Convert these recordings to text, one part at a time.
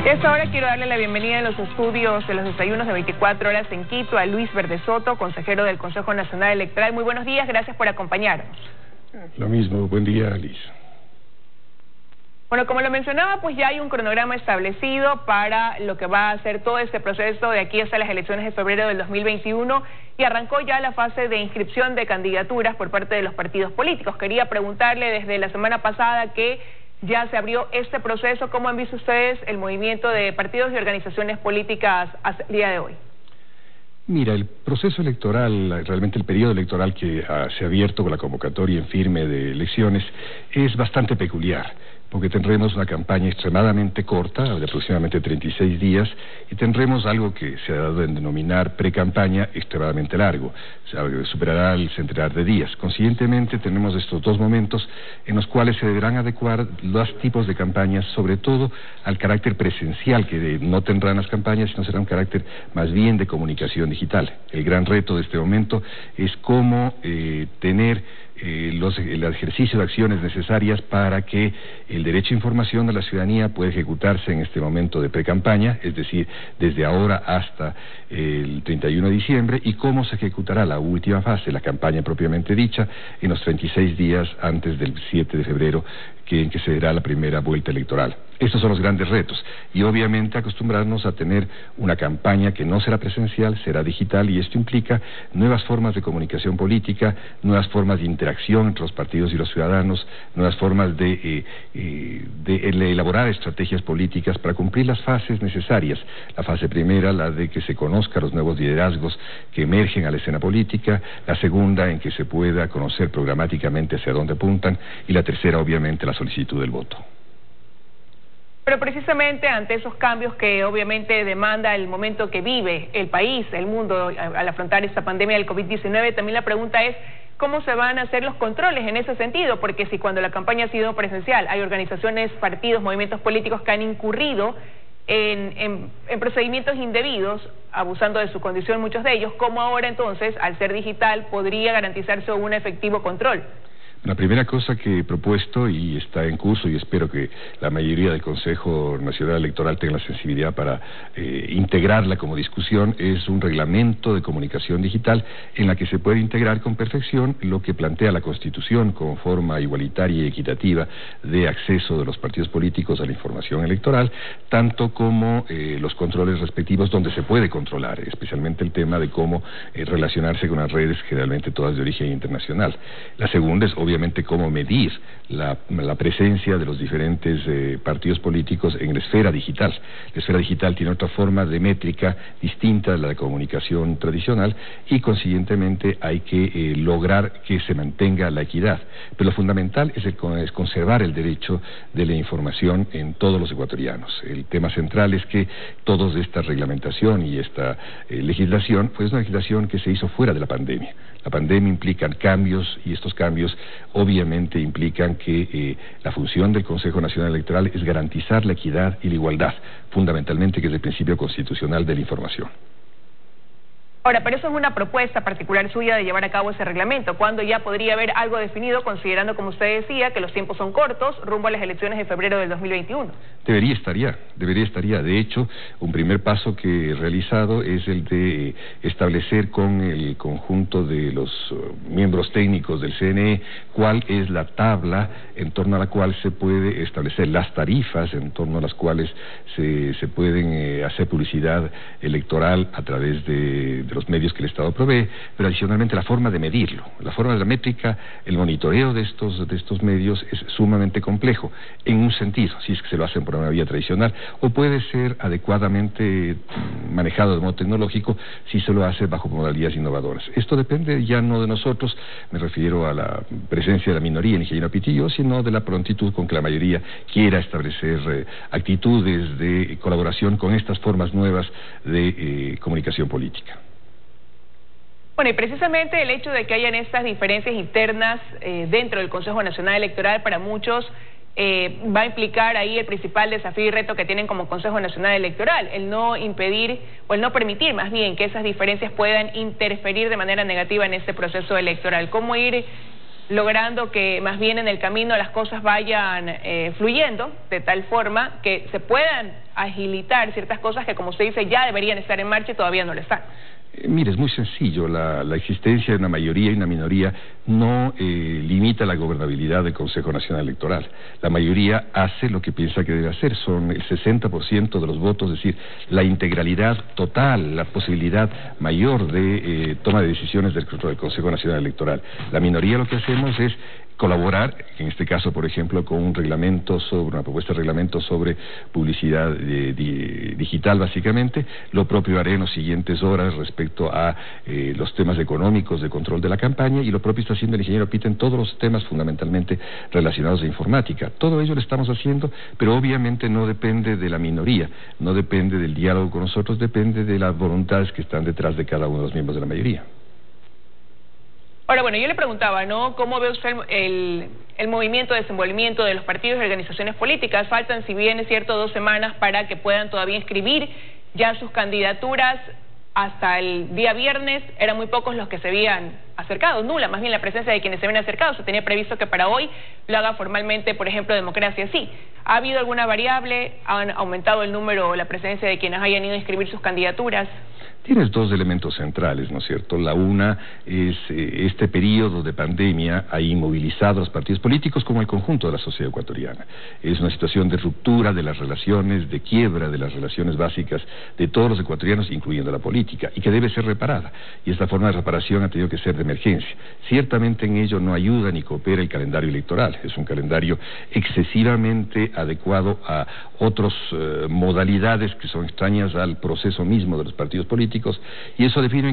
Y a esta hora quiero darle la bienvenida en los estudios de los desayunos de 24 horas en Quito a Luis Verdesoto, consejero del Consejo Nacional Electoral. Muy buenos días, gracias por acompañarnos. Lo mismo, buen día, Liz. Bueno, como lo mencionaba, pues ya hay un cronograma establecido para lo que va a ser todo este proceso de aquí hasta las elecciones de febrero del 2021 y arrancó ya la fase de inscripción de candidaturas por parte de los partidos políticos. Quería preguntarle desde la semana pasada que ya se abrió este proceso, ¿cómo han visto ustedes el movimiento de partidos y organizaciones políticas hasta el día de hoy? Mira, el proceso electoral, realmente el periodo electoral que se ha abierto con la convocatoria en firme de elecciones es bastante peculiar, porque tendremos una campaña extremadamente corta, de aproximadamente 36 días, y tendremos algo que se ha dado en denominar pre-campaña extremadamente largo, o sea, que superará el centenar de días. Consiguientemente, tenemos estos dos momentos en los cuales se deberán adecuar los tipos de campañas, sobre todo al carácter presencial, que no tendrán las campañas, sino será un carácter más bien de comunicación digital. El gran reto de este momento es cómo tener el ejercicio de acciones necesarias para que el derecho a información de la ciudadanía pueda ejecutarse en este momento de pre-campaña, es decir, desde ahora hasta el 31 de diciembre, y cómo se ejecutará la última fase, la campaña propiamente dicha, en los 36 días antes del 7 de febrero, en que se dará la primera vuelta electoral. Estos son los grandes retos, y obviamente acostumbrarnos a tener una campaña que no será presencial, será digital, y esto implica nuevas formas de comunicación política, nuevas formas de interacción entre los partidos y los ciudadanos, nuevas formas de elaborar estrategias políticas para cumplir las fases necesarias. La fase primera, la de que se conozcan los nuevos liderazgos que emergen a la escena política; la segunda, en que se pueda conocer programáticamente hacia dónde apuntan; y la tercera, obviamente, la solicitud del voto. Pero precisamente ante esos cambios que obviamente demanda el momento que vive el país, el mundo, al afrontar esta pandemia del COVID-19, también la pregunta es ¿cómo se van a hacer los controles en ese sentido? Porque si cuando la campaña ha sido presencial hay organizaciones, partidos, movimientos políticos que han incurrido en procedimientos indebidos, abusando de su condición muchos de ellos, ¿cómo ahora entonces, al ser digital, podría garantizarse un efectivo control? La primera cosa que he propuesto, y está en curso, y espero que la mayoría del Consejo Nacional Electoral tenga la sensibilidad para integrarla como discusión, es un reglamento de comunicación digital en la que se puede integrar con perfección lo que plantea la Constitución como forma igualitaria y equitativa de acceso de los partidos políticos a la información electoral, tanto como los controles respectivos donde se puede controlar, especialmente el tema de cómo relacionarse con las redes, generalmente todas de origen internacional. La segunda es obviamente cómo medir la presencia de los diferentes partidos políticos en la esfera digital. La esfera digital tiene otra forma de métrica distinta de la de comunicación tradicional, y consiguientemente hay que lograr que se mantenga la equidad. Pero lo fundamental es conservar el derecho de la información en todos los ecuatorianos. El tema central es que toda esta reglamentación y esta legislación pues es una legislación que se hizo fuera de la pandemia. La pandemia implica cambios, y estos cambios obviamente implican que la función del Consejo Nacional Electoral es garantizar la equidad y la igualdad, fundamentalmente, que es el principio constitucional de la información. Ahora, pero eso es una propuesta particular suya de llevar a cabo ese reglamento. ¿Cuándo ya podría haber algo definido, considerando, como usted decía, que los tiempos son cortos, rumbo a las elecciones de febrero del 2021? Debería estar ya. De hecho, un primer paso que he realizado es el de establecer con el conjunto de los miembros técnicos del CNE cuál es la tabla en torno a la cual se puede establecer las tarifas, en torno a las cuales se pueden hacer publicidad electoral a través de los medios que el Estado provee, pero adicionalmente la forma de medirlo, la forma de la métrica, el monitoreo de estos medios es sumamente complejo, en un sentido, si es que se lo hacen por una vía tradicional, o puede ser adecuadamente manejado de modo tecnológico si se lo hace bajo modalidades innovadoras. Esto depende ya no de nosotros, me refiero a la presencia de la minoría en Ingeniero Pitillo, sino de la prontitud con que la mayoría quiera establecer actitudes de colaboración con estas formas nuevas de comunicación política. Bueno, y precisamente el hecho de que hayan estas diferencias internas dentro del Consejo Nacional Electoral para muchos va a implicar ahí el principal desafío y reto que tienen como Consejo Nacional Electoral, el no impedir o el no permitir más bien que esas diferencias puedan interferir de manera negativa en este proceso electoral. ¿Cómo ir logrando que más bien en el camino las cosas vayan fluyendo de tal forma que se puedan agilitar ciertas cosas que, como usted dice, ya deberían estar en marcha y todavía no lo están? Mire, es muy sencillo. La existencia de una mayoría y una minoría no limita la gobernabilidad del Consejo Nacional Electoral. La mayoría hace lo que piensa que debe hacer. Son el 60% de los votos, es decir, la integralidad total, la posibilidad mayor de toma de decisiones del Consejo Nacional Electoral. La minoría lo que hacemos es colaborar, en este caso, por ejemplo, con un reglamento una propuesta de reglamento sobre publicidad digital, básicamente. Lo propio haré en las siguientes horas respecto a los temas económicos de control de la campaña, y lo propio está haciendo el ingeniero Pita en todos los temas fundamentalmente relacionados a informática. Todo ello lo estamos haciendo, pero obviamente no depende de la minoría, no depende del diálogo con nosotros, depende de las voluntades que están detrás de cada uno de los miembros de la mayoría. Ahora, bueno, yo le preguntaba, ¿no?, ¿cómo ve usted el movimiento de desenvolvimiento de los partidos y organizaciones políticas? Faltan, si bien es cierto, 2 semanas para que puedan todavía inscribir ya sus candidaturas. Hasta el día viernes eran muy pocos los que se habían acercado, nula más bien la presencia de quienes se habían acercado. Se tenía previsto que para hoy lo haga formalmente, por ejemplo, Democracia Sí. ¿Ha habido alguna variable? ¿Han aumentado el número o la presencia de quienes hayan ido a inscribir sus candidaturas? Tienes 2 elementos centrales, ¿no es cierto? La una es este periodo de pandemia ha inmovilizado a los partidos políticos como el conjunto de la sociedad ecuatoriana. Es una situación de ruptura de las relaciones, de quiebra de las relaciones básicas de todos los ecuatorianos, incluyendo la política, y que debe ser reparada. Y esta forma de reparación ha tenido que ser de emergencia. Ciertamente en ello no ayuda ni coopera el calendario electoral. Es un calendario excesivamente adecuado a otras modalidades que son extrañas al proceso mismo de los partidos políticos. Y eso define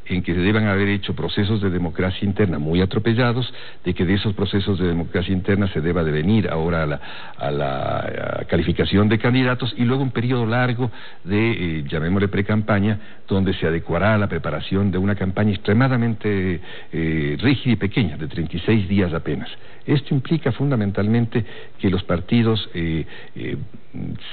en que se deban haber hecho procesos de democracia interna muy atropellados, de que de esos procesos de democracia interna se deba de venir ahora a la calificación de candidatos, y luego un periodo largo de, llamémosle precampaña, donde se adecuará a la preparación de una campaña extremadamente rígida y pequeña, de 36 días apenas. Esto implica fundamentalmente que los partidos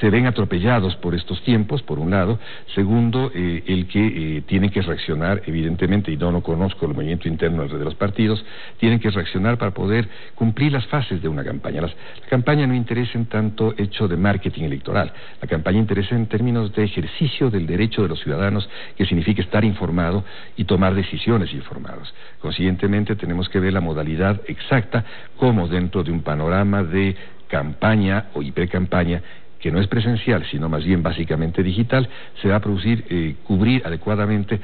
se ven atropellados por estos tiempos, por un lado. Segundo, el que tienen que reaccionar, evidentemente, y no conozco el movimiento interno de los partidos, tienen que reaccionar para poder cumplir las fases de una campaña. La campaña no interesa en tanto hecho de marketing electoral. La campaña interesa en términos de ejercicio del derecho de los ciudadanos, que significa estar informado y tomar decisiones informados. Consiguientemente, tenemos que ver la modalidad exacta, como dentro de un panorama de campaña o hipercampaña, que no es presencial, sino más bien básicamente digital, se va a producir, cubrir adecuadamente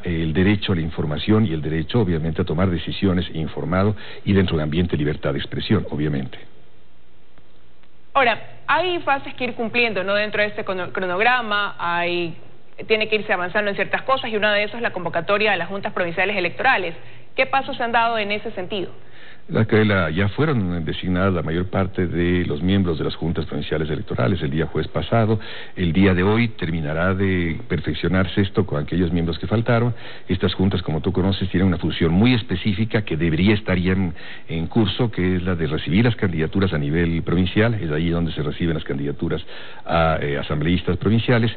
el derecho a la información y el derecho, obviamente, a tomar decisiones informado y dentro del ambiente de libertad de expresión, obviamente. Ahora, hay fases que ir cumpliendo, ¿no?, dentro de este cronograma. Tiene que irse avanzando en ciertas cosas, y una de esas es la convocatoria a las juntas provinciales electorales. ¿Qué pasos se han dado en ese sentido? Ya fueron designadas la mayor parte de los miembros de las juntas provinciales electorales el día jueves pasado. El día de hoy terminará de perfeccionarse esto con aquellos miembros que faltaron. Estas juntas, como tú conoces, tienen una función muy específica que debería estar ya en curso, que es la de recibir las candidaturas a nivel provincial. Es ahí donde se reciben las candidaturas a asambleístas provinciales.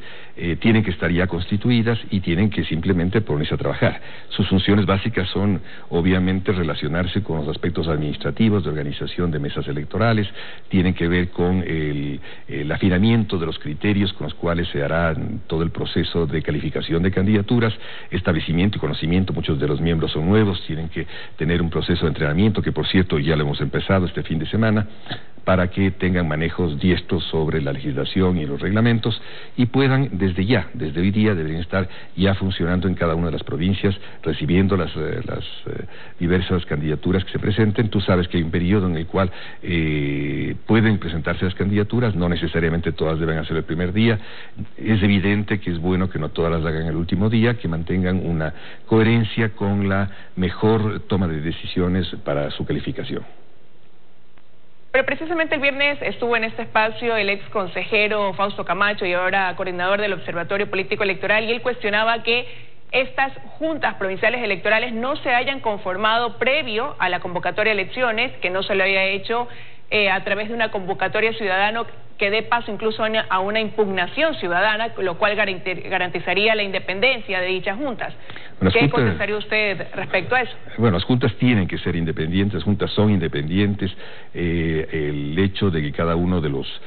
Tienen que estar ya constituidas y tienen que simplemente ponerse a trabajar. Sus funciones básicas son, obviamente, relacionarse con los aspectos administrativos de organización de mesas electorales, tienen que ver con el afinamiento de los criterios con los cuales se hará todo el proceso de calificación de candidaturas, establecimiento y conocimiento. Muchos de los miembros son nuevos, tienen que tener un proceso de entrenamiento, que por cierto ya lo hemos empezado este fin de semana, para que tengan manejos diestros sobre la legislación y los reglamentos, y puedan desde hoy día deberían estar ya funcionando en cada una de las provincias, recibiendo las diversas candidaturas que se presenten. Tú sabes que hay un periodo en el cual pueden presentarse las candidaturas, no necesariamente todas deben hacer el primer día. Es evidente que es bueno que no todas las hagan el último día, que mantengan una coherencia con la mejor toma de decisiones para su calificación. Pero precisamente el viernes estuvo en este espacio el ex consejero Fausto Camacho, y ahora coordinador del Observatorio Político Electoral, y él cuestionaba que estas juntas provinciales electorales no se hayan conformado previo a la convocatoria de elecciones, que no se lo había hecho a través de una convocatoria que dé paso incluso a una impugnación ciudadana, lo cual garantizaría la independencia de dichas juntas. ¿Qué contestaría usted respecto a eso? Bueno, las juntas tienen que ser independientes, las juntas son independientes. El hecho de que cada uno de los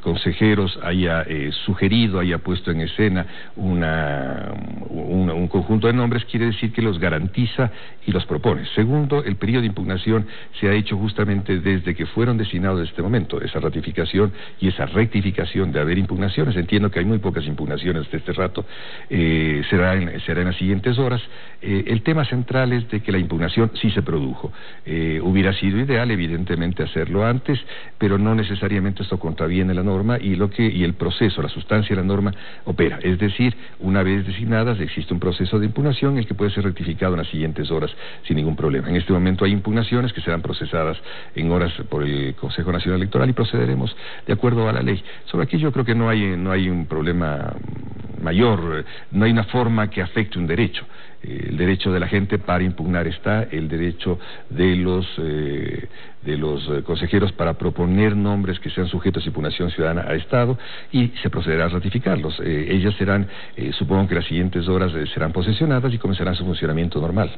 consejeros haya sugerido, haya puesto en escena un conjunto de nombres, quiere decir que los garantiza y los propone. Segundo, el periodo de impugnación se ha hecho justamente desde que fueron designados en este momento. Esa ratificación y esa rectificación de haber impugnaciones, entiendo que hay muy pocas impugnaciones de este rato, será en las siguientes horas. El tema central es de que la impugnación sí se produjo. Hubiera sido ideal, evidentemente, hacerlo antes, pero no necesariamente esto contraviene la norma y el proceso, la sustancia de la norma opera. Es decir, una vez designadas existe un proceso de impugnación, el que puede ser rectificado en las siguientes horas sin ningún problema. En este momento hay impugnaciones que serán procesadas en horas por el Consejo Nacional Electoral y procederemos de acuerdo a la ley. Sobre aquí yo creo que no hay un problema mayor, no hay una forma que afecte un derecho. El derecho de la gente para impugnar está, el derecho de los consejeros para proponer nombres que sean sujetos a impugnación ciudadana ha estado y se procederá a ratificarlos. Ellas serán, supongo que las siguientes horas serán posesionadas y comenzarán su funcionamiento normal.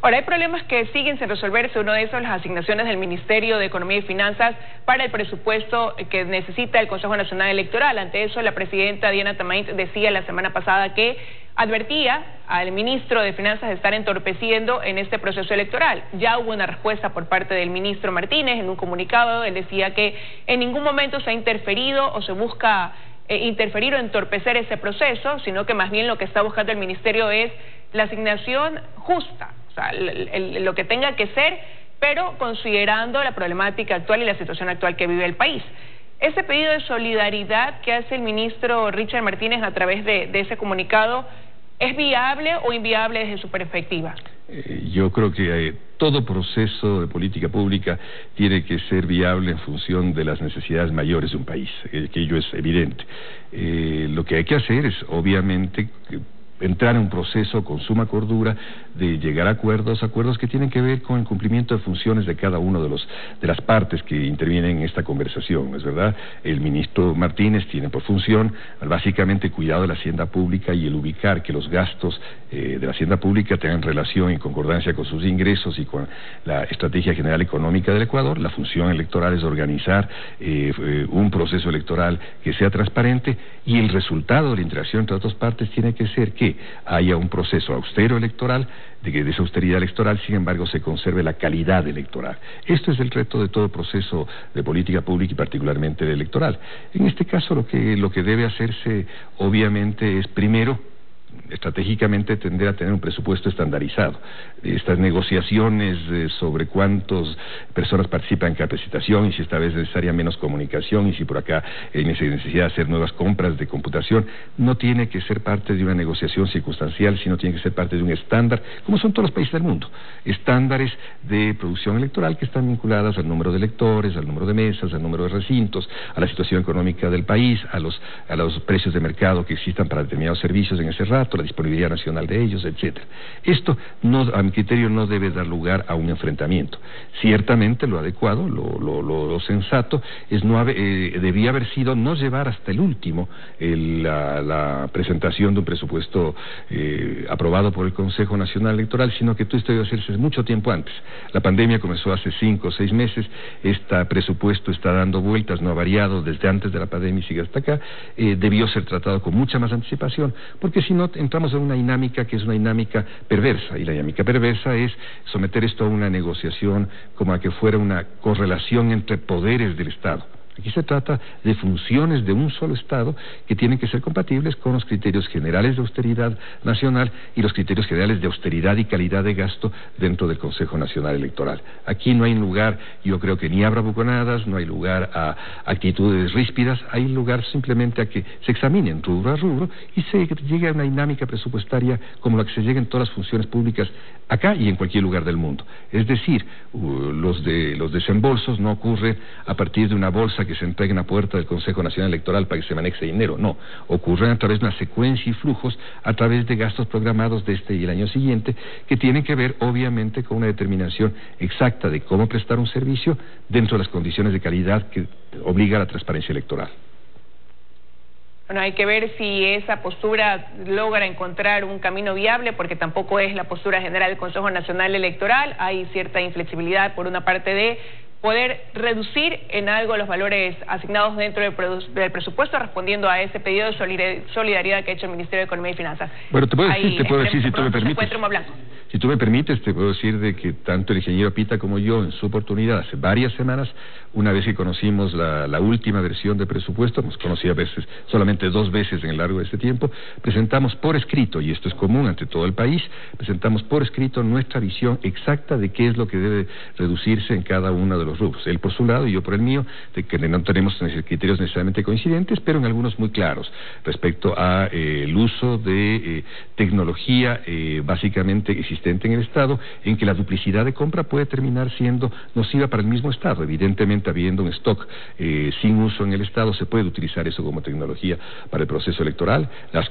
Ahora, hay problemas que siguen sin resolverse. Uno de esos, las asignaciones del Ministerio de Economía y Finanzas para el presupuesto que necesita el Consejo Nacional Electoral. Ante eso, la presidenta Diana Tamaint decía la semana pasada que advertía al ministro de Finanzas de estar entorpeciendo en este proceso electoral. Ya hubo una respuesta por parte del ministro Martínez en un comunicado. Él decía que en ningún momento se ha interferido o se busca interferir o entorpecer ese proceso, sino que más bien lo que está buscando el ministerio es la asignación justa. O sea, lo que tenga que ser, pero considerando la problemática actual y la situación actual que vive el país. Ese pedido de solidaridad que hace el ministro Richard Martínez a través de ese comunicado, ¿es viable o inviable desde su perspectiva? Yo creo que todo proceso de política pública tiene que ser viable en función de las necesidades mayores de un país, que ello es evidente. Lo que hay que hacer es, obviamente, entrar en un proceso con suma cordura de llegar a acuerdos que tienen que ver con el cumplimiento de funciones de cada uno de las partes que intervienen en esta conversación, ¿es verdad? El ministro Martínez tiene por función básicamente el cuidado de la hacienda pública y el ubicar que los gastos de la hacienda pública tengan relación y concordancia con sus ingresos y con la estrategia general económica del Ecuador. La función electoral es organizar un proceso electoral que sea transparente y el resultado de la interacción entre otras partes tiene que ser que haya un proceso austero electoral, de que de esa austeridad electoral, sin embargo, se conserve la calidad electoral. Esto es el reto de todo proceso de política pública y particularmente el electoral. En este caso, lo que debe hacerse, obviamente, es primero estratégicamente tender a tener un presupuesto estandarizado. Estas negociaciones sobre cuántas personas participan en capacitación y si esta vez es necesaria menos comunicación y si por acá hay necesidad de hacer nuevas compras de computación, no tiene que ser parte de una negociación circunstancial, sino tiene que ser parte de un estándar, como son todos los países del mundo. Estándares de producción electoral que están vinculadas al número de electores, al número de mesas, al número de recintos, a la situación económica del país, a los precios de mercado que existan para determinados servicios en ese rato, la disponibilidad nacional de ellos, etcétera. Esto, a mi criterio, no debe dar lugar a un enfrentamiento. Ciertamente lo adecuado, lo sensato, debía haber sido no llevar hasta el último la presentación de un presupuesto aprobado por el Consejo Nacional Electoral, sino que esto debe hacerse mucho tiempo antes. La pandemia comenzó hace 5 o 6 meses, este presupuesto está dando vueltas, no ha variado desde antes de la pandemia y sigue hasta acá, debió ser tratado con mucha más anticipación, porque si no entramos en una dinámica que es una dinámica perversa, y la dinámica perversa es someter esto a una negociación como a que fuera una correlación entre poderes del Estado. Aquí se trata de funciones de un solo Estado que tienen que ser compatibles con los criterios generales de austeridad nacional y los criterios generales de austeridad y calidad de gasto dentro del Consejo Nacional Electoral. Aquí no hay lugar, yo creo que ni a bravuconadas, no hay lugar a actitudes ríspidas, hay lugar simplemente a que se examinen rubro a rubro y se llegue a una dinámica presupuestaria como la que se llega en todas las funciones públicas acá y en cualquier lugar del mundo. Es decir, los desembolsos no ocurren a partir de una bolsa que que se entreguen a puerta del Consejo Nacional Electoral para que se maneje dinero, no. Ocurren a través de una secuencia y flujos, a través de gastos programados de este y el año siguiente, que tienen que ver obviamente con una determinación exacta de cómo prestar un servicio dentro de las condiciones de calidad que obliga a la transparencia electoral. Bueno, hay que ver si esa postura logra encontrar un camino viable, porque tampoco es la postura general del Consejo Nacional Electoral. Hay cierta inflexibilidad por una parte de poder reducir en algo los valores asignados dentro del presupuesto, respondiendo a ese pedido de solidaridad que ha hecho el Ministerio de Economía y Finanzas. Bueno, te puedo decir, si tú me permites. Blanco. Si tú me permites, te puedo decir de que tanto el ingeniero Pita como yo, en su oportunidad, hace varias semanas, una vez que conocimos la última versión de presupuesto, hemos conocido a veces, solamente 2 veces en el largo de este tiempo, presentamos por escrito, y esto es común ante todo el país, presentamos por escrito nuestra visión exacta de qué es lo que debe reducirse en cada uno de los rubros. Él por su lado y yo por el mío, de que no tenemos criterios necesariamente coincidentes, pero en algunos muy claros, respecto a el uso de tecnología básicamente existente en el Estado, en que la duplicidad de compra puede terminar siendo nociva para el mismo Estado. Evidentemente, habiendo un stock sin uso en el Estado, se puede utilizar eso como tecnología para el proceso electoral.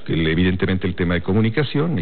Evidentemente el tema de comunicación,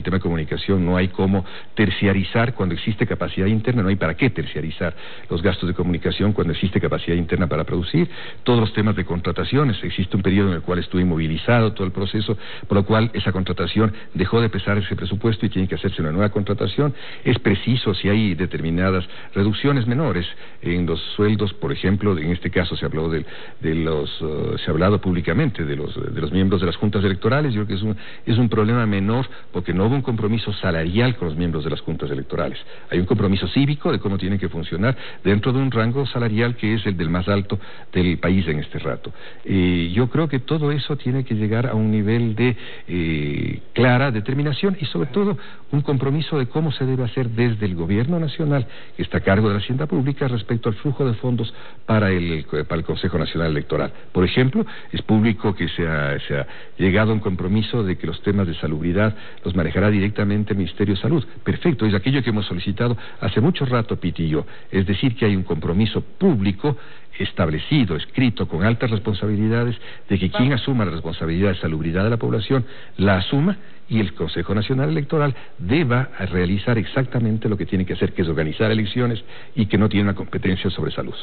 no hay cómo terciarizar cuando existe capacidad interna, no hay para qué terciarizar los gastos de comunicación cuando existe capacidad interna para producir. Todos los temas de contrataciones, existe un periodo en el cual estuvo inmovilizado todo el proceso, por lo cual esa contratación dejó de pesar ese presupuesto y tiene que hacerse una nueva contratación. Es preciso, si hay determinadas reducciones menores en los sueldos, por ejemplo, en este caso se habló se ha hablado públicamente de los miembros de las juntas electorales. Yo creo que es un problema menor, porque no hubo un compromiso salarial con los miembros de las juntas electorales. Hay un compromiso cívico de cómo tienen que funcionar dentro de un rango salarial que es el del más alto del país en este rato. Yo creo que todo eso tiene que llegar a un nivel de clara determinación y sobre todo un compromiso de cómo se debe hacer desde el Gobierno Nacional, que está a cargo de la Hacienda Pública, respecto al flujo de fondos para el Consejo Nacional Electoral. Por ejemplo, es público que se ha llegado a un compromiso de que los temas de salubridad los manejará directamente el Ministerio de Salud. Perfecto, es aquello que hemos solicitado hace mucho rato, Piti y yo. Es decir, que hay un compromiso público establecido, escrito, con altas responsabilidades, de que quien asuma la responsabilidad de salubridad de la población la asuma, y el Consejo Nacional Electoral deba realizar exactamente lo que tiene que hacer, que es organizar elecciones, y que no tiene una competencia sobre salud.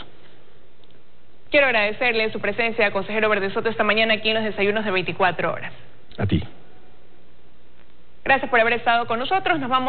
Quiero agradecerle su presencia, consejero Verdesoto, esta mañana aquí en los desayunos de 24 horas. A ti. Gracias por haber estado con nosotros. Nos vamos